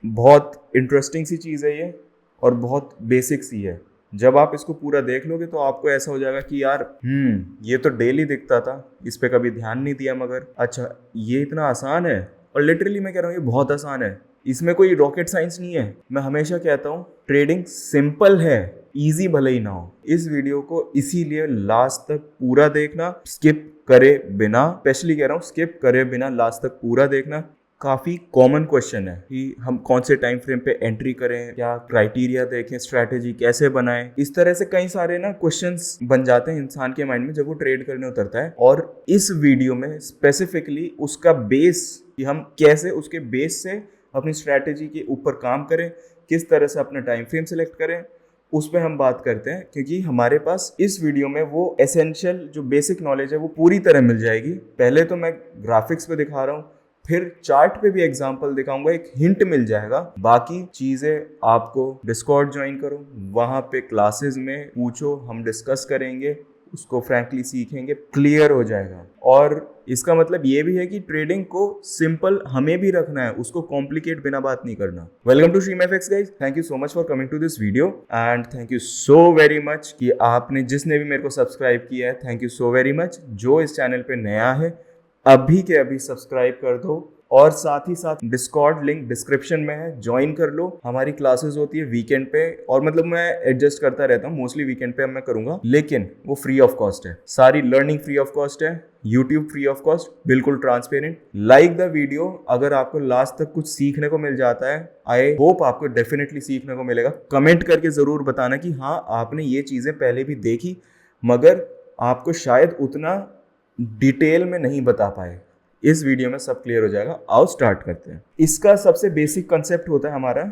बहुत इंटरेस्टिंग सी चीज़ है ये और बहुत बेसिक सी है। जब आप इसको पूरा देख लोगे तो आपको ऐसा हो जाएगा कि यार ये तो डेली दिखता था, इस पे कभी ध्यान नहीं दिया, मगर अच्छा ये इतना आसान है। और लिटरली मैं कह रहा हूँ ये बहुत आसान है, इसमें कोई रॉकेट साइंस नहीं है। मैं हमेशा कहता हूँ ट्रेडिंग सिंपल है, इजी भले ही ना हो। इस वीडियो को इसीलिए लास्ट तक पूरा देखना, स्किप करे बिना, स्पेशली कह रहा हूँ स्किप करे बिना लास्ट तक पूरा देखना। काफ़ी कॉमन क्वेश्चन है कि हम कौन से टाइम फ्रेम पे एंट्री करें, क्या क्राइटेरिया देखें, स्ट्रैटेजी कैसे बनाएं। इस तरह से कई सारे ना क्वेश्चंस बन जाते हैं इंसान के माइंड में जब वो ट्रेड करने उतरता है। और इस वीडियो में स्पेसिफिकली उसका बेस, कि हम कैसे उसके बेस से अपनी स्ट्रैटेजी के ऊपर काम करें, किस तरह से अपना टाइम फ्रेम सेलेक्ट करें, उस पर हम बात करते हैं। क्योंकि हमारे पास इस वीडियो में वो एसेंशियल जो बेसिक नॉलेज है वो पूरी तरह मिल जाएगी। पहले तो मैं ग्राफिक्स पे दिखा रहा हूँ, फिर चार्ट पे भी एग्जांपल दिखाऊंगा, एक हिंट मिल जाएगा। बाकी चीजें आपको डिस्कॉर्ड ज्वाइन करो, वहां पे क्लासेस में पूछो, हम डिस्कस करेंगे, उसको फ्रैंकली सीखेंगे, क्लियर हो जाएगा। और इसका मतलब ये भी है कि ट्रेडिंग को सिंपल हमें भी रखना है, उसको कॉम्प्लिकेट बिना बात नहीं करना। Welcome to stream FX guys, thank you so much for coming to this video and thank you so very much कि आपने, जिसने भी मेरे को सब्सक्राइब किया है, thank you so very much. जो इस चैनल पे नया है अभी के अभी सब्सक्राइब कर दो, और साथ ही साथ डिस्कॉर्ड लिंक डिस्क्रिप्शन में है, ज्वाइन कर लो। हमारी क्लासेस होती है वीकेंड पे, और मतलब मैं एडजस्ट करता रहता हूँ, मोस्टली वीकेंड पे अब मैं करूंगा, लेकिन वो फ्री ऑफ कॉस्ट है। सारी लर्निंग फ्री ऑफ कॉस्ट है, यूट्यूब फ्री ऑफ कॉस्ट, बिल्कुल ट्रांसपेरेंट। लाइक द वीडियो अगर आपको लास्ट तक कुछ सीखने को मिल जाता है। आई होप आपको डेफिनेटली सीखने को मिलेगा। कमेंट करके जरूर बताना कि हाँ आपने ये चीजें पहले भी देखी, मगर आपको शायद उतना डिटेल में नहीं बता पाए। इस वीडियो में सब क्लियर हो जाएगा। आओ स्टार्ट करते हैं। इसका सबसे बेसिक कंसेप्ट होता है हमारा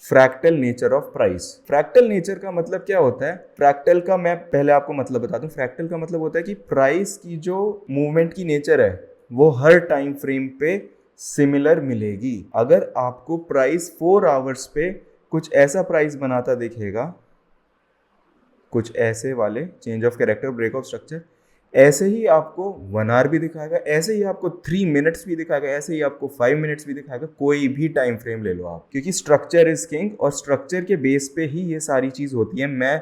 fractal nature of price. Fractal nature का मतलब क्या होता है? फ्रैक्टल का मैं पहले आपको मतलब बता दूं। फ्रैक्टल का मतलब होता है कि प्राइस की जो मूवमेंट की नेचर है वो हर टाइम फ्रेम पे सिमिलर मिलेगी। अगर आपको प्राइस 4 आवर्स पे कुछ ऐसा प्राइस बनाता दिखेगा, कुछ ऐसे वाले change of character, break of structure, ऐसे ही आपको 1 आवर भी दिखाएगा, ऐसे ही आपको 3 मिनट्स भी दिखाएगा, ऐसे ही आपको 5 मिनट्स भी दिखाएगा। कोई भी टाइम फ्रेम ले लो आप, क्योंकि स्ट्रक्चर इज किंग और स्ट्रक्चर के बेस पे ही ये सारी चीज होती है। मैं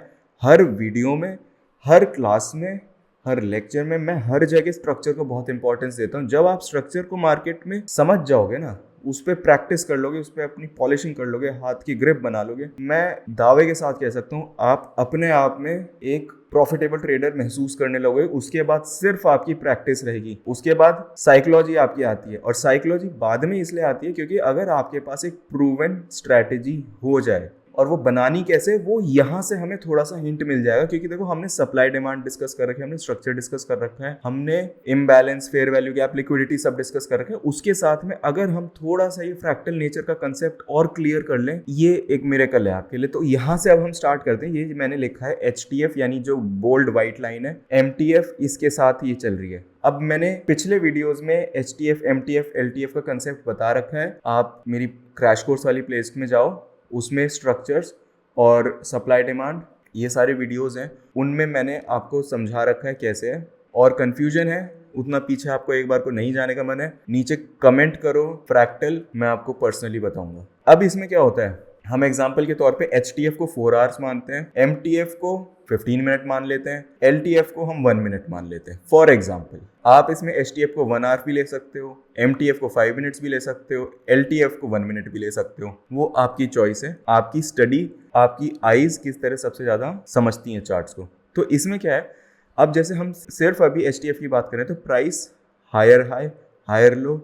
हर वीडियो में, हर क्लास में, हर लेक्चर में, मैं हर जगह स्ट्रक्चर को बहुत इंपॉर्टेंस देता हूँ। जब आप स्ट्रक्चर को मार्केट में समझ जाओगे ना, उस पर प्रैक्टिस कर लोगे, उस पर अपनी पॉलिशिंग कर लोगे, हाथ की ग्रिप बना लोगे, मैं दावे के साथ कह सकता हूँ आप अपने आप में एक प्रॉफिटेबल ट्रेडर महसूस करने लगोगे। उसके बाद सिर्फ आपकी प्रैक्टिस रहेगी, उसके बाद साइकोलॉजी आपकी आती है। और साइकोलॉजी बाद में इसलिए आती है क्योंकि अगर आपके पास एक प्रूवन स्ट्रैटेजी हो जाए, और वो बनानी कैसे, वो यहाँ से हमें थोड़ा सा हिंट मिल जाएगा। क्योंकि देखो हमने सप्लाई डिमांड डिस्कस कर रखे हैं, हमने स्ट्रक्चर डिस्कस कर रखा है, हमने imbalance, fair value gap, liquidity सब डिस्कस कर रखे हैं। उसके साथ में अगर हम थोड़ा सा ये फ्रैक्टल नेचर का कंसेप्ट और क्लियर कर लें, ये एक मिरेकल है आपके लिए। तो यहाँ से अब हम स्टार्ट करते हैं। ये मैंने लिखा है HTF, यानी जो बोल्ड व्हाइट लाइन है, MTF इसके साथ ये चल रही है। अब मैंने पिछले वीडियोस में HTF, MTF, LTF का कंसेप्ट बता रखा है। आप मेरी क्रैश कोर्स वाली प्लेलिस्ट में जाओ, उसमें स्ट्रक्चर्स और सप्लाई डिमांड ये सारे वीडियोस हैं, उनमें मैंने आपको समझा रखा है कैसे है। और कन्फ्यूजन है उतना पीछे आपको एक बार को नहीं जाने का मन है, नीचे कमेंट करो फ्रैक्टल, मैं आपको पर्सनली बताऊंगा। अब इसमें क्या होता है, हम एग्जाम्पल के तौर पे HTF को 4 आवर्स मानते हैं, MTF को 15 मिनट मान लेते हैं, LTF को हम 1 मिनट मान लेते हैं फॉर एग्जाम्पल। आप इसमें HTF को 1 आवर भी ले सकते हो, MTF को 5 मिनट्स भी ले सकते हो, LTF को 1 मिनट भी ले सकते हो, वो आपकी चॉइस है। आपकी स्टडी, आपकी आईज किस तरह सबसे ज़्यादा समझती हैं चार्ट्स को। तो इसमें क्या है, अब जैसे हम सिर्फ अभी HTF की बात करें तो price higher high, higher low,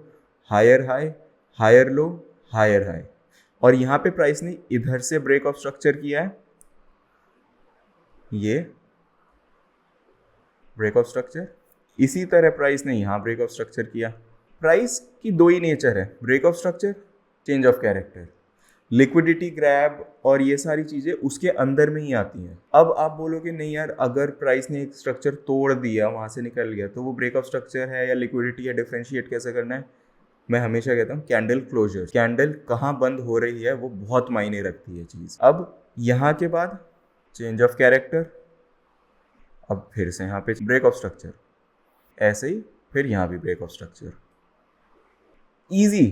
higher high, higher low, higher high, और यहाँ पे प्राइस ने इधर से ब्रेक ऑफ स्ट्रक्चर किया है, ये ब्रेक ऑफ स्ट्रक्चर, इसी तरह प्राइस ने यहाँ ब्रेक ऑफ स्ट्रक्चर किया। प्राइस की 2 ही नेचर है, break of structure, change of character. Liquidity grab और ये सारी चीज़ें उसके अंदर में ही आती हैं। अब आप बोलोगे नहीं यार, अगर प्राइस ने एक स्ट्रक्चर तोड़ दिया, वहाँ से निकल गया, तो वो ब्रेक ऑफ स्ट्रक्चर है या लिक्विडिटी है, डिफरेंशिएट कैसे करना है? मैं हमेशा कहता हूँ कैंडल क्लोजर, कैंडल कहाँ बंद हो रही है वो बहुत मायने रखती है चीज़। अब यहाँ के बाद चेंज ऑफ कैरेक्टर, अब फिर से यहाँ पे ब्रेक ऑफ स्ट्रक्चर, ऐसे ही फिर यहाँ भी ब्रेक ऑफ स्ट्रक्चर। ईजी,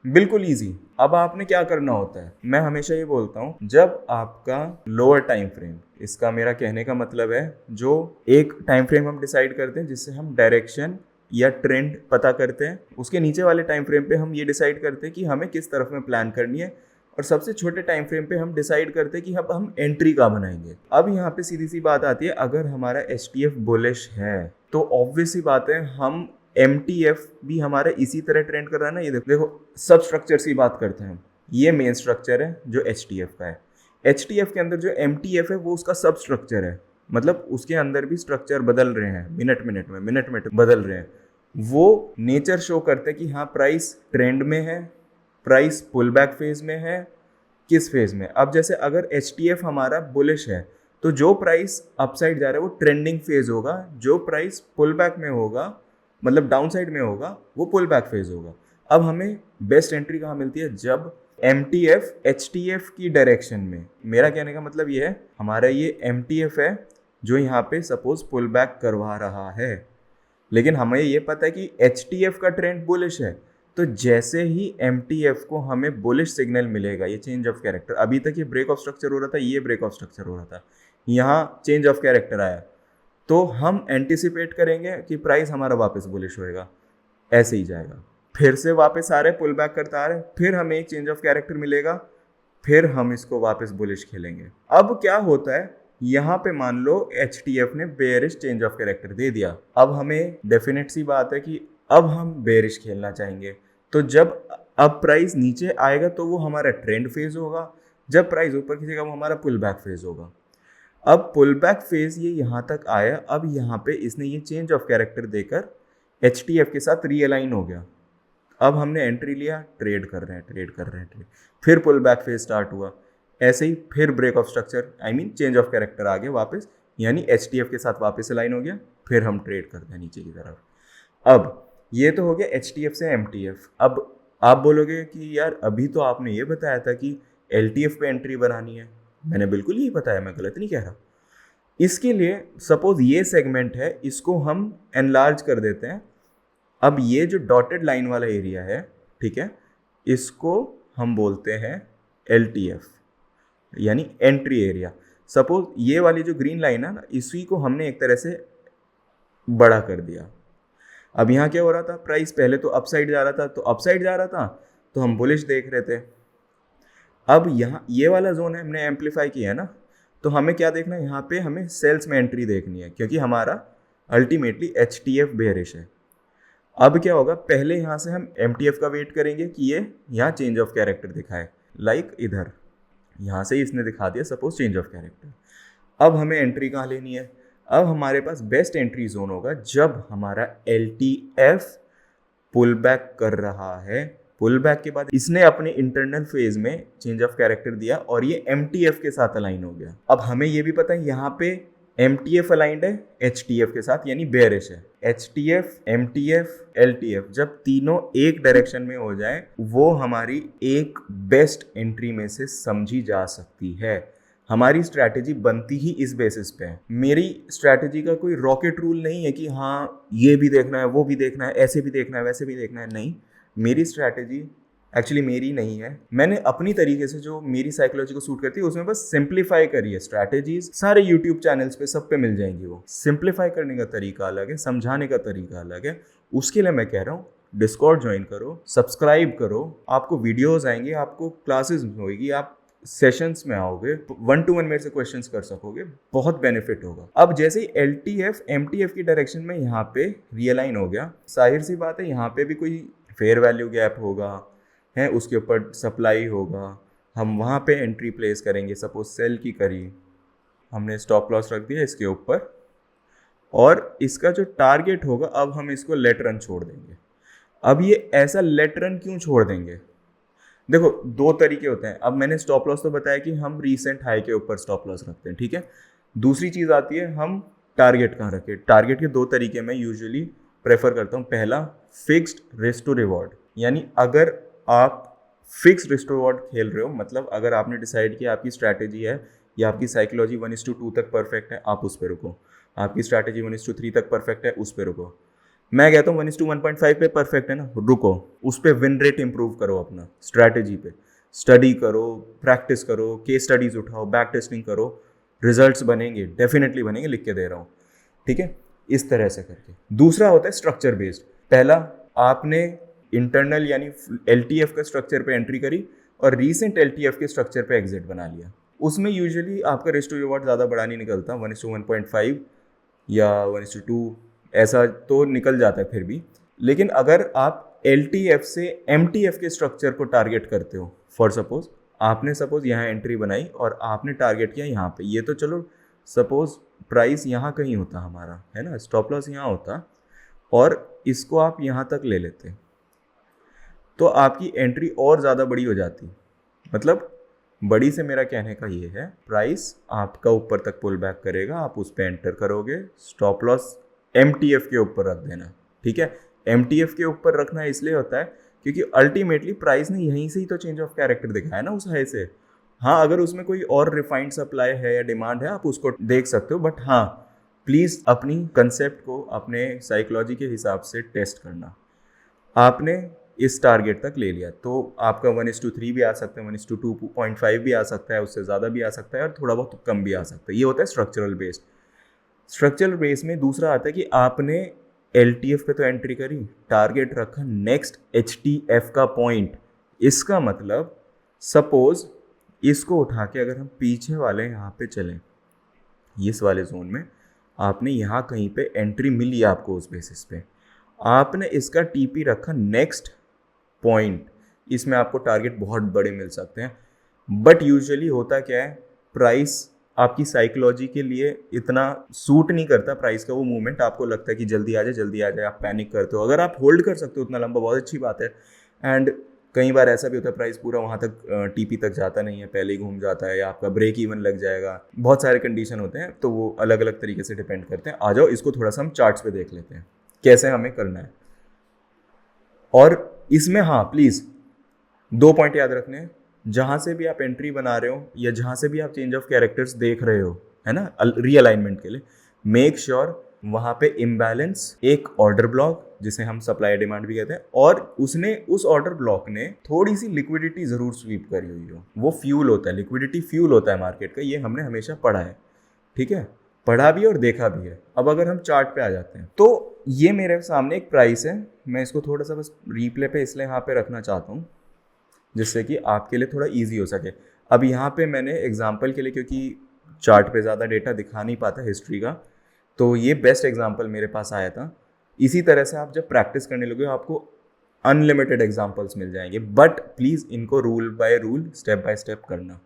बिल्कुल इजी। अब आपने क्या करना होता है, मैं हमेशा ये बोलता हूँ, जब आपका लोअर टाइम फ्रेम, इसका मेरा कहने का मतलब है जो एक टाइम फ्रेम हम डिसाइड करते हैं जिससे हम डायरेक्शन या ट्रेंड पता करते हैं, उसके नीचे वाले टाइम फ्रेम पे हम ये डिसाइड करते हैं कि हमें किस तरफ में प्लान करनी है, और सबसे छोटे टाइम फ्रेम पे हम डिसाइड करते हैं कि अब हम एंट्री कहाँ बनाएंगे। अब यहाँ पे सीधी सी बात आती है, अगर हमारा HTF बुलिश है तो ऑब्वियस सी बात है हम MTF भी हमारा इसी तरह ट्रेंड कर रहा है ना। ये देखो सब स्ट्रक्चर की बात करते हैं हम, ये मेन स्ट्रक्चर है जो HTF का है। HTF के अंदर जो MTF है वो उसका सब स्ट्रक्चर है, मतलब उसके अंदर भी स्ट्रक्चर बदल रहे हैं, मिनट मिनट बदल रहे हैं। वो नेचर शो करते हैं कि हाँ प्राइस ट्रेंड में है, प्राइस पुल बैक फेज में है, किस फेज में। अब जैसे अगर HTF हमारा बुलिश है तो जो प्राइस अपसाइड जा रहा है वो ट्रेंडिंग फेज होगा, जो प्राइस पुल बैक में होगा मतलब डाउन साइड में होगा वो पुल बैक फेज होगा। अब हमें बेस्ट एंट्री कहाँ मिलती है, जब MTF HTF की डायरेक्शन में। मेरा कहने का मतलब ये है, हमारा ये MTF है जो यहाँ पे सपोज पुल बैक करवा रहा है, लेकिन हमें ये पता है कि HTF का ट्रेंड बुलिश है, तो जैसे ही MTF को हमें बुलिश सिग्नल मिलेगा, ये चेंज ऑफ कैरेक्टर, अभी तक ये ब्रेक ऑफ स्ट्रक्चर हो रहा था, ये ब्रेक ऑफ स्ट्रक्चर हो रहा था, यहाँ चेंज ऑफ कैरेक्टर आया, तो हम एंटिसिपेट करेंगे कि प्राइस हमारा वापस बुलिश होएगा, ऐसे ही जाएगा, फिर से वापस आ रहे पुल बैक करता आ रहे, फिर हमें एक चेंज ऑफ कैरेक्टर मिलेगा, फिर हम इसको वापस बुलिश खेलेंगे। अब क्या होता है, यहाँ पे मान लो HTF ने बेयरिश चेंज ऑफ कैरेक्टर दे दिया, अब हमें डेफिनेट सी बात है कि अब हम बेयरिश खेलना चाहेंगे। तो जब अब प्राइस नीचे आएगा तो वो हमारा ट्रेंड फेज होगा, जब प्राइस ऊपर खींचेगा वो हमारा पुल बैक फेज होगा। अब पुल बैक फेज ये यहाँ तक आया, अब यहाँ पे इसने ये चेंज ऑफ कैरेक्टर देकर HTF के साथ रीअलाइन हो गया। अब हमने एंट्री लिया, ट्रेड कर रहे हैं, फिर पुल बैक फेज स्टार्ट हुआ, ऐसे ही फिर break of structure change of character आ गया वापस, यानी HTF के साथ वापस अलाइन हो गया, फिर हम ट्रेड करते हैं नीचे की तरफ। अब ये तो हो गया HTF से MTF। अब आप बोलोगे कि यार अभी तो आपने ये बताया था कि LTF पे एंट्री बनानी है, मैंने बिल्कुल यही बताया, मैं गलत नहीं कह रहा। इसके लिए सपोज ये सेगमेंट है, इसको हम एनलार्ज कर देते हैं। अब ये जो डॉटेड लाइन वाला एरिया है, ठीक है, इसको हम बोलते हैं LTF यानी एंट्री एरिया। सपोज ये वाली जो ग्रीन लाइन है ना, इसी को हमने एक तरह से बड़ा कर दिया। अब यहाँ क्या हो रहा था, प्राइस पहले तो अपसाइड जा रहा था, तो हम बुलिश देख रहे थे। अब यहाँ ये वाला जोन है, हमने एम्पलीफाई किया है ना, तो हमें क्या देखना है, यहाँ पे हमें सेल्स में एंट्री देखनी है, क्योंकि हमारा अल्टीमेटली HTF बेयरिश है। अब क्या होगा, पहले यहाँ से हम MTF का वेट करेंगे कि ये यहाँ चेंज ऑफ कैरेक्टर दिखाए, लाइक इधर यहाँ से इसने दिखा दिया सपोज चेंज ऑफ कैरेक्टर। अब हमें एंट्री कहाँ लेनी है, अब हमारे पास बेस्ट एंट्री जोन होगा जब हमारा LTF पुल बैक कर रहा है, पुल बैक के बाद इसने अपने इंटरनल फेज में चेंज ऑफ कैरेक्टर दिया और ये MTF के साथ अलाइन हो गया। अब हमें ये भी पता है यहाँ पे MTF अलाइंड है HTF के साथ, यानी बेयरिश है। HTF, MTF, LTF जब तीनों एक डायरेक्शन में हो जाए, वो हमारी एक बेस्ट एंट्री में से समझी जा सकती है। हमारी स्ट्रैटेजी बनती ही इस बेसिस पे है। मेरी स्ट्रैटेजी का कोई रॉकेट रूल नहीं है कि हाँ ये भी देखना है, वो भी देखना है, ऐसे भी देखना है, वैसे भी देखना है, नहीं। मेरी स्ट्रैटेजी एक्चुअली मेरी नहीं है, मैंने अपनी तरीके से जो मेरी साइकोलॉजी को सूट करती है उसमें बस सिंप्लीफाई करी है। स्ट्रैटेजीज सारे यूट्यूब चैनल्स पे सब पे मिल जाएंगी, वो सिंप्लीफाई करने का तरीका अलग है, समझाने का तरीका अलग है। उसके लिए मैं कह रहा हूँ डिस्कॉर्ड ज्वाइन करो, सब्सक्राइब करो, आपको वीडियोज आएंगे, आपको क्लासेस होगी, आप सेशंस में आओगे, 1-to-1 मेरे से क्वेश्चंस कर सकोगे, बहुत बेनिफिट होगा। अब जैसे ही LTF MTF की डायरेक्शन में यहाँ पे रियलाइन हो गया, जाहिर सी बात है यहाँ पे भी कोई फेयर वैल्यू गैप होगा, है उसके ऊपर सप्लाई होगा, हम वहाँ पे एंट्री प्लेस करेंगे। सपोज सेल की करी, हमने स्टॉप लॉस रख दिया इसके ऊपर, और इसका जो टारगेट होगा अब हम इसको लेट रन छोड़ देंगे। अब ये ऐसा लेट रन क्यों छोड़ देंगे, देखो दो तरीके होते हैं। अब मैंने स्टॉप लॉस तो बताया कि हम रीसेंट हाई के ऊपर स्टॉप लॉस रखते हैं, ठीक है। दूसरी चीज़ आती है हम टारगेट कहाँ रखें। टारगेट के दो तरीके मैं यूजुअली प्रेफर करता हूँ। पहला फिक्स्ड रिस्क टू रिवॉर्ड, यानी अगर आप फिक्स्ड रिस्क टू रिवॉर्ड खेल रहे हो, मतलब अगर आपने डिसाइड किया आपकी स्ट्रैटेजी है या आपकी साइकोलॉजी 1:2 तक परफेक्ट है, आप उस पर रुको। आपकी स्ट्रैटेजी 1:3 तक परफेक्ट है, उस पर रुको। मैं कहता हूँ 1:1.5 पे परफेक्ट है ना, रुको, उस पर विन रेट इंप्रूव करो, अपना स्ट्रैटेजी पे स्टडी करो, प्रैक्टिस करो, केस स्टडीज उठाओ, बैक टेस्टिंग करो, रिजल्ट्स बनेंगे, डेफिनेटली बनेंगे, लिख के दे रहा हूँ, ठीक है। इस तरह से करके। दूसरा होता है स्ट्रक्चर बेस्ड। पहला आपने इंटरनल यानी LTF का स्ट्रक्चर पे एंट्री करी और रीसेंट LTF के स्ट्रक्चर पे एग्जिट बना लिया। उसमें यूजुअली आपका रिस्क टू रिवॉर्ड ज़्यादा बड़ा नहीं निकलता, 1:1.5 या 1:2 ऐसा तो निकल जाता है फिर भी। लेकिन अगर आप LTF से MTF के स्ट्रक्चर को टारगेट करते हो, फॉर सपोज आपने यहाँ एंट्री बनाई और आपने टारगेट किया यहाँ पे, ये तो चलो सपोज प्राइस यहाँ कहीं होता हमारा, है ना, स्टॉप लॉस यहाँ होता और इसको आप यहाँ तक ले लेते, तो आपकी एंट्री और ज़्यादा बड़ी हो जाती। मतलब बड़ी से मेरा कहने का ये है, प्राइस आपका ऊपर तक पुल बैक करेगा, आप उस पर एंटर करोगे, स्टॉप लॉस MTF के ऊपर रख देना, ठीक है। MTF के ऊपर रखना इसलिए होता है क्योंकि अल्टीमेटली प्राइस ने यहीं से ही तो चेंज ऑफ कैरेक्टर दिखाया ना उस हाई से। हाँ, अगर उसमें कोई और रिफाइंड सप्लाई है या डिमांड है आप उसको देख सकते हो, बट हाँ प्लीज़ अपनी कंसेप्ट को अपने साइकोलॉजी के हिसाब से टेस्ट करना। आपने इस टारगेट तक ले लिया तो आपका 1:3 भी आ सकता है, 1:2.5 भी आ सकता है, उससे ज़्यादा भी आ सकता है और थोड़ा बहुत कम भी आ सकता है। ये होता है स्ट्रक्चरल बेस्ड। स्ट्रक्चरल बेस में दूसरा आता है कि आपने LTF पे तो एंट्री करी, टारगेट रखा नेक्स्ट HTF का पॉइंट। इसका मतलब सपोज इसको उठा के अगर हम पीछे वाले यहाँ पे चलें, इस वाले जोन में आपने यहाँ कहीं पे एंट्री मिली आपको, उस बेसिस पे आपने इसका TP रखा नेक्स्ट पॉइंट। इसमें आपको टारगेट बहुत बड़े मिल सकते हैं, बट यूजुअली होता क्या है, प्राइस आपकी साइकोलॉजी के लिए इतना सूट नहीं करता, प्राइस का वो मूवमेंट। आपको लगता है कि जल्दी आ जाए, आप पैनिक करते हो। अगर आप होल्ड कर सकते हो उतना लंबा, बहुत अच्छी बात है। एंड कई बार ऐसा भी होता है प्राइस पूरा वहाँ तक TP तक जाता नहीं है, पहले ही घूम जाता है या आपका ब्रेक इवन लग जाएगा। बहुत सारे कंडीशन होते हैं, तो वो अलग अलग तरीके से डिपेंड करते हैं। आ जाओ इसको थोड़ा सा हम चार्ट्स पे देख लेते हैं कैसे हमें करना है। और इसमें हाँ प्लीज़ 2 पॉइंट याद रखने हैं। जहाँ से भी आप एंट्री बना रहे हो या जहाँ से भी आप चेंज ऑफ कैरेक्टर्स देख रहे हो, है ना, रीअलाइनमेंट के लिए, मेक श्योर वहाँ पे इम्बैलेंस, एक ऑर्डर ब्लॉक जिसे हम सप्लाई डिमांड भी कहते हैं, और उसने उस ऑर्डर ब्लॉक ने थोड़ी सी लिक्विडिटी ज़रूर स्वीप करी हुई हो। वो फ्यूल होता है, लिक्विडिटी फ्यूल होता है मार्केट का, ये हमने हमेशा पढ़ा है, ठीक है, पढ़ा भी और देखा भी है। अब अगर हम चार्ट पे आ जाते हैं तो ये मेरे सामने एक प्राइस है, मैं इसको थोड़ा सा बस रिप्ले पे इसलिए यहाँ पे रखना चाहता हूँ जिससे कि आपके लिए थोड़ा इजी हो सके। अब यहाँ पे मैंने एग्जांपल के लिए, क्योंकि चार्ट पे ज़्यादा डेटा दिखा नहीं पाता हिस्ट्री का, तो ये बेस्ट एग्जांपल मेरे पास आया था। इसी तरह से आप जब प्रैक्टिस करने लगे आपको अनलिमिटेड एग्जांपल्स मिल जाएंगे, बट प्लीज़ इनको rule by rule, step by step करना।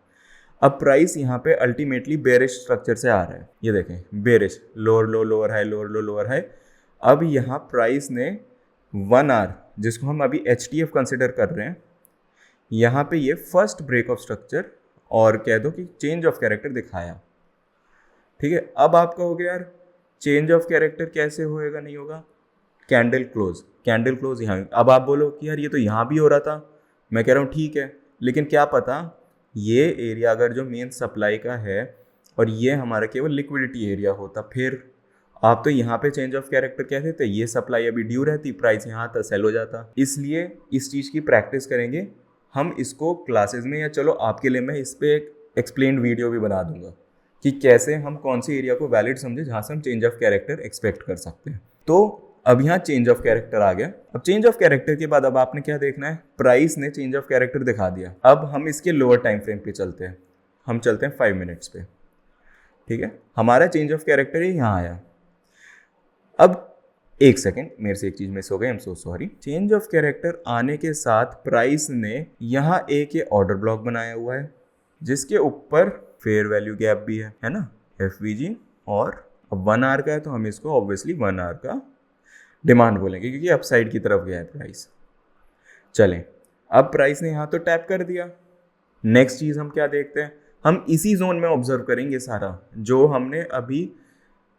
अब प्राइस यहाँ पे अल्टीमेटली बेरिश स्ट्रक्चर से आ रहा है, ये देखें, बेरिश, लोअर लो लोअर हाई, लोअर लो लोअर हाई। अब यहाँ प्राइस ने 1 आवर, जिसको हम अभी HTF कंसिडर कर रहे हैं, यहाँ पे ये फर्स्ट ब्रेक ऑफ स्ट्रक्चर और कह दो कि चेंज ऑफ कैरेक्टर दिखाया, ठीक है। अब आप कहोगे यार चेंज ऑफ कैरेक्टर कैसे होएगा, नहीं होगा, कैंडल क्लोज यहाँ। अब आप बोलो कि यार ये तो यहाँ भी हो रहा था, मैं कह रहा हूँ ठीक है, लेकिन क्या पता ये एरिया अगर जो मेन सप्लाई का है और ये हमारा केवल लिक्विडिटी एरिया होता, फिर आप तो यहाँ पे चेंज ऑफ कैरेक्टर कहते थे, ये सप्लाई अभी ड्यू रहती, प्राइस यहाँ तक सेल हो जाता। इसलिए इस चीज़ की प्रैक्टिस करेंगे हम, इसको क्लासेस में, या चलो आपके लिए मैं इस पर एक एक्सप्लेन वीडियो भी बना दूंगा कि कैसे हम कौन सी एरिया को वैलिड समझे जहाँ से हम चेंज ऑफ कैरेक्टर एक्सपेक्ट कर सकते हैं। तो अब यहाँ चेंज ऑफ कैरेक्टर आ गया। अब चेंज ऑफ कैरेक्टर के बाद अब आपने क्या देखना है, प्राइस ने चेंज ऑफ कैरेक्टर दिखा दिया। अब हम इसके लोअर टाइम फ्रेम पे चलते हैं, हम चलते हैं 5 मिनट्स पे, ठीक है। हमारा चेंज ऑफ कैरेक्टर ही यहाँ आया। अब एक सेकेंड, मेरे से एक चीज मिस हो गई, I am so sorry. Change of character आने के साथ प्राइस ने यहाँ एक ये ऑर्डर ब्लॉक बनाया हुआ है जिसके ऊपर फेयर वैल्यू गैप भी है ना, FVG, और अब 1 आवर का है तो हम इसको ऑब्वियसली 1 आवर का डिमांड बोलेंगे क्योंकि अपसाइड की तरफ गया है प्राइस। चलें, अब प्राइस ने यहाँ तो टैप कर दिया। नेक्स्ट चीज हम क्या देखते हैं, हम इसी जोन में ऑब्जर्व करेंगे सारा जो हमने अभी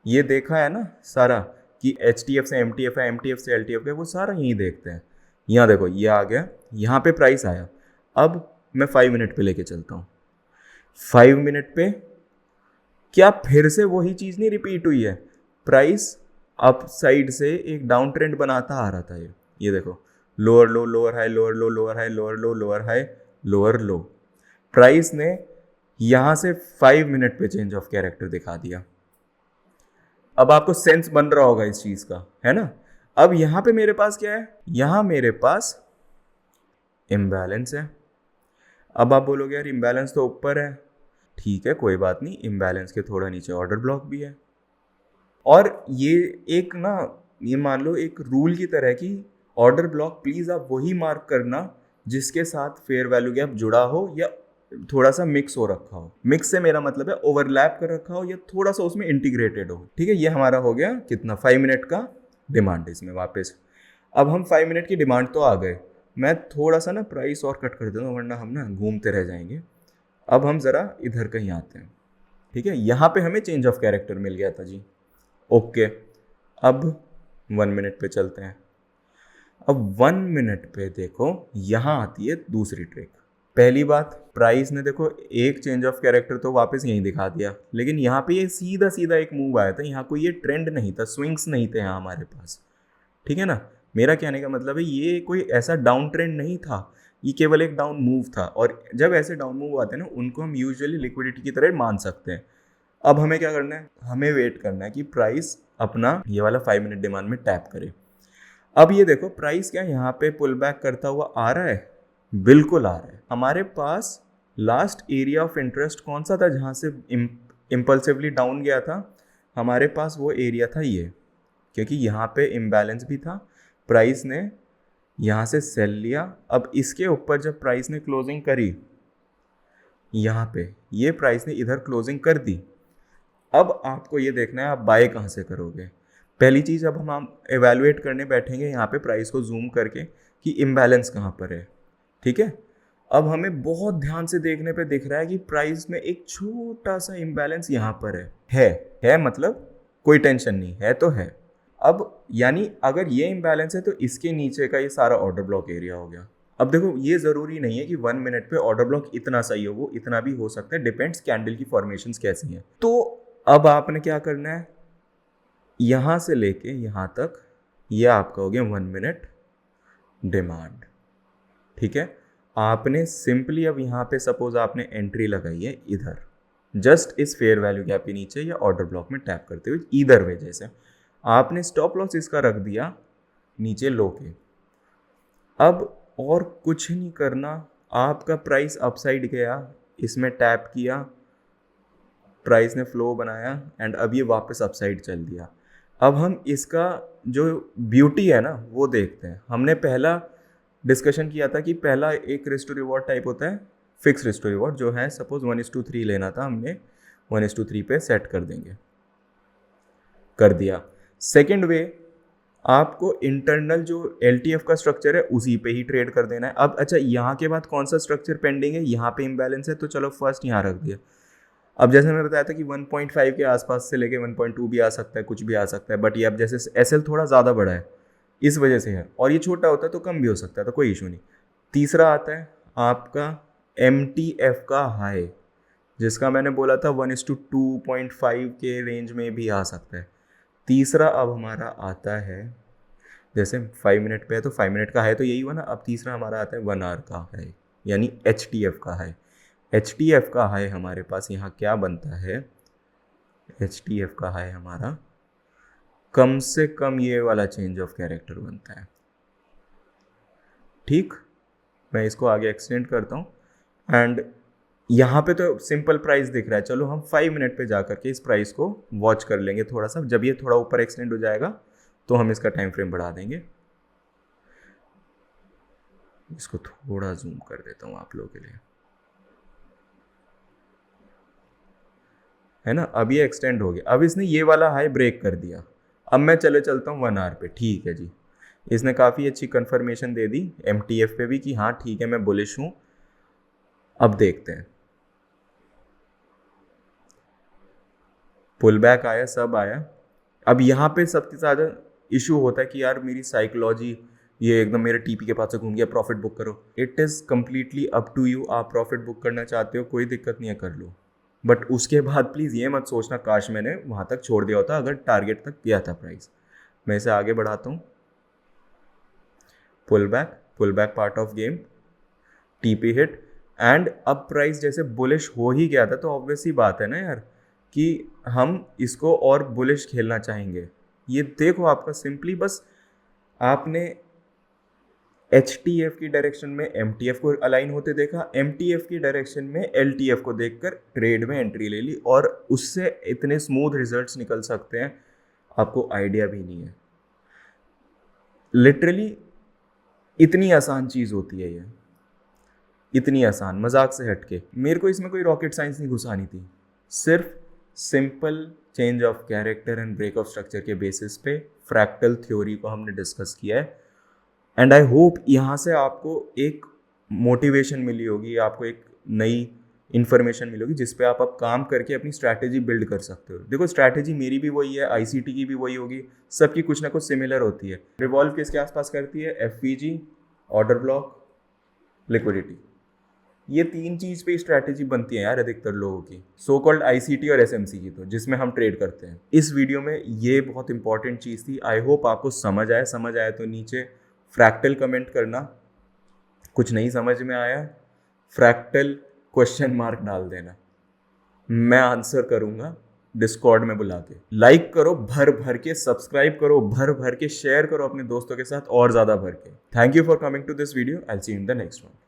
ये देखा है ना, सारा कि HTF से MTF है, MTF से LTF है, वो सारा यहीं देखते हैं। यहाँ देखो ये आ गया, यहाँ पे प्राइस आया। अब मैं 5 मिनट पे लेके चलता हूँ। 5 मिनट पे क्या फिर से वही चीज़ नहीं रिपीट हुई है, प्राइस अप साइड से एक डाउन ट्रेंड बनाता आ रहा था ये देखो, लोअर लो लोअर हाई लोअर लो लोअर हाई लोअर लो लोअर हाई लोअर लो। प्राइस ने यहां से 5 मिनट पे चेंज ऑफ कैरेक्टर दिखा दिया। अब आपको सेंस बन रहा होगा इस चीज का, है ना। अब यहां पे मेरे पास क्या है, यहां मेरे पास इम्बैलेंस है। अब आप बोलोगे यार इम्बैलेंस तो ऊपर है, ठीक है कोई बात नहीं, इम्बैलेंस के थोड़ा नीचे ऑर्डर ब्लॉक भी है। और ये एक ना, ये मान लो एक रूल की तरह की ऑर्डर ब्लॉक प्लीज आप वही मार्क करना जिसके साथ फेयर वैल्यू गैप जुड़ा हो या थोड़ा सा मिक्स हो रखा हो। मिक्स से मेरा मतलब है ओवरलैप कर रखा हो या थोड़ा सा उसमें इंटीग्रेटेड हो। ठीक है, ये हमारा हो गया कितना, 5 मिनट का डिमांड। इसमें वापस अब हम 5 मिनट की डिमांड तो आ गए। मैं थोड़ा सा ना प्राइस और कट कर देता हूँ वरना हम ना घूमते रह जाएंगे। अब हम ज़रा इधर कहीं आते हैं। ठीक है, यहाँ पे हमें चेंज ऑफ कैरेक्टर मिल गया था जी। ओके, अब 1 मिनट पे चलते हैं। अब 1 मिनट पे देखो यहाँ आती है दूसरी ट्रिक। पहली बात, प्राइस ने देखो एक चेंज ऑफ कैरेक्टर तो वापस यहीं दिखा दिया, लेकिन यहाँ पे ये सीधा सीधा एक मूव आया था। यहाँ कोई ये ट्रेंड नहीं था, स्विंग्स नहीं थे यहाँ हमारे पास। ठीक है ना, मेरा कहने का मतलब है ये कोई ऐसा डाउन ट्रेंड नहीं था, ये केवल एक डाउन मूव था। और जब ऐसे डाउन मूव आते हैं ना, उनको हम यूजुअली लिक्विडिटी की तरह मान सकते हैं। अब हमें क्या करना है, हमें वेट करना है कि प्राइस अपना ये वाला 5 मिनट डिमांड में टैप करे। अब ये देखो प्राइस क्या यहाँ पे पुल बैक करता हुआ आ रहा है, बिल्कुल आ रहा है। हमारे पास लास्ट एरिया ऑफ इंटरेस्ट कौन सा था जहाँ से इम्पल्सिवली डाउन गया था, हमारे पास वो एरिया था ये, क्योंकि यहाँ पे इम्बैलेंस भी था। प्राइस ने यहाँ से सेल लिया। अब इसके ऊपर जब प्राइस ने क्लोजिंग करी, यहाँ पे ये प्राइस ने इधर क्लोजिंग कर दी। अब आपको ये देखना है आप बाय कहाँ से करोगे। पहली चीज़, अब हम एवेलुएट करने बैठेंगे यहाँ पे प्राइस को जूम करके कि इम्बैलेंस कहाँ पर है। ठीक है, अब हमें बहुत ध्यान से देखने पे दिख रहा है कि प्राइस में एक छोटा सा इम्बैलेंस यहाँ पर है मतलब कोई टेंशन नहीं है तो है। अब यानी अगर ये इम्बैलेंस है तो इसके नीचे का ये सारा ऑर्डर ब्लॉक एरिया हो गया। अब देखो ये ज़रूरी नहीं है कि 1 मिनट पे ऑर्डर ब्लॉक इतना सही हो, वो इतना भी हो सकता है, डिपेंड्स कैंडल की फॉर्मेशंस कैसी हैं। तो अब आपने क्या करना है, यहाँ से लेके यहाँ तक ये आपका हो गया 1 मिनट डिमांड। ठीक है, आपने सिंपली अब यहाँ पे सपोज आपने एंट्री लगाई है इधर, जस्ट इस फेयर वैल्यू गैप के नीचे या ऑर्डर ब्लॉक में टैप करते हुए, ईदर वे जैसे आपने स्टॉप लॉस इसका रख दिया नीचे लो के। अब और कुछ नहीं करना, आपका प्राइस अपसाइड गया, इसमें टैप किया, प्राइस ने फ्लो बनाया एंड अब ये वापस अपसाइड चल दिया। अब हम इसका जो ब्यूटी है ना वो देखते हैं। हमने पहला डिस्कशन किया था कि पहला एक रिस्क टू रिवॉर्ड टाइप होता है, फिक्स रिस्क टू रिवॉर्ड, जो है सपोज 1:3 लेना था, हमने 1:3 पे सेट कर देंगे, कर दिया। सेकेंड वे, आपको इंटरनल जो LTF का स्ट्रक्चर है उसी पे ही ट्रेड कर देना है। अब अच्छा, यहाँ के बाद कौन सा स्ट्रक्चर पेंडिंग है, यहाँ पे इम्बैलेंस है तो चलो फर्स्ट यहाँ रख दिया। अब जैसे मैंने बताया था कि 1.5 के आसपास से लेके 1.2 भी आ सकता है, कुछ भी आ सकता है, बट ये अब जैसे SL थोड़ा ज़्यादा बड़ा है इस वजह से है, और ये छोटा होता है तो कम भी हो सकता है, तो कोई इशू नहीं। तीसरा आता है आपका MTF का हाई, जिसका मैंने बोला था 1:2.5 के रेंज में भी आ सकता है। तीसरा अब हमारा आता है, जैसे 5 मिनट पे है तो 5 मिनट का हाई तो यही हुआ ना। अब तीसरा हमारा आता है 1 आवर का हाई, यानी HTF का हाई। HTF का हाई हमारे पास यहाँ क्या बनता है, HTF का हाई हमारा कम से कम ये वाला चेंज ऑफ कैरेक्टर बनता है। ठीक, मैं इसको आगे एक्सटेंड करता हूँ एंड यहाँ पे तो सिंपल प्राइस दिख रहा है। चलो हम 5 मिनट पे जा करके इस प्राइस को वॉच कर लेंगे थोड़ा सा। जब ये थोड़ा ऊपर एक्सटेंड हो जाएगा तो हम इसका टाइम फ्रेम बढ़ा देंगे। इसको थोड़ा जूम कर देता हूँ आप लोगों के लिए, है ना। अब ये एक्सटेंड हो गया, अब इसने ये वाला हाई ब्रेक कर दिया। अब मैं चलता हूँ 1 आवर पे। ठीक है जी, इसने काफ़ी अच्छी कंफर्मेशन दे दी MTF पे भी कि हाँ ठीक है मैं बुलिश हूँ। अब देखते हैं, पुल बैक आया, सब आया। अब यहाँ पे सबसे ज़्यादा इशू होता है कि यार मेरी साइकोलॉजी ये एकदम मेरे TP के पास से घूम गया, प्रॉफिट बुक करो। It is completely up to you, आप प्रॉफिट बुक करना चाहते हो कोई दिक्कत नहीं है, कर लो। बट उसके बाद प्लीज़ ये मत सोचना काश मैंने वहाँ तक छोड़ दिया होता अगर टारगेट तक गया था प्राइस। मैं इसे आगे बढ़ाता हूँ, pull back part of game, TP hit, and अब प्राइस जैसे बुलिश हो ही गया था तो ऑब्वियस ही बात है ना यार कि हम इसको और बुलिश खेलना चाहेंगे। ये देखो आपका सिंपली बस आपने HTF की डायरेक्शन में MTF को अलाइन होते देखा, MTF की डायरेक्शन में LTF को देखकर ट्रेड में एंट्री ले ली और उससे इतने स्मूथ रिजल्ट्स निकल सकते हैं आपको आइडिया भी नहीं है। लिटरली इतनी आसान चीज़ होती है ये, इतनी आसान, मजाक से हटके। मेरे को इसमें कोई रॉकेट साइंस नहीं घुसानी थी, सिर्फ simple change of character and break of structure के बेसिस पे फ्रैक्टल थ्योरी को हमने डिस्कस किया है। एंड आई होप यहाँ से आपको एक मोटिवेशन मिली होगी, आपको एक नई इन्फॉर्मेशन मिली होगी जिस पे आप अब काम करके अपनी स्ट्रैटेजी बिल्ड कर सकते हो। देखो स्ट्रैटेजी मेरी भी वही है, ICT की भी वही होगी, सबकी कुछ ना कुछ सिमिलर होती है। रिवॉल्व किसके आसपास करती है? FVG, order block, liquidity. ये 3 चीज़ पे स्ट्रैटेजी बनती है यार अधिकतर लोगों की, सो कॉल्ड ICT और SMC की, तो जिसमें हम ट्रेड करते हैं। इस वीडियो में ये बहुत इंपॉर्टेंट चीज़ थी। आई होप आपको समझ आया तो नीचे फ्रैक्टल कमेंट करना, कुछ नहीं समझ में आया फ्रैक्टल क्वेश्चन मार्क डाल देना, मैं आंसर करूँगा डिस्कॉर्ड में बुला के। लाइक करो भर भर के, सब्सक्राइब करो भर भर के, शेयर करो अपने दोस्तों के साथ और ज़्यादा भर के। Thank you for coming to this video, I will see you in the next one.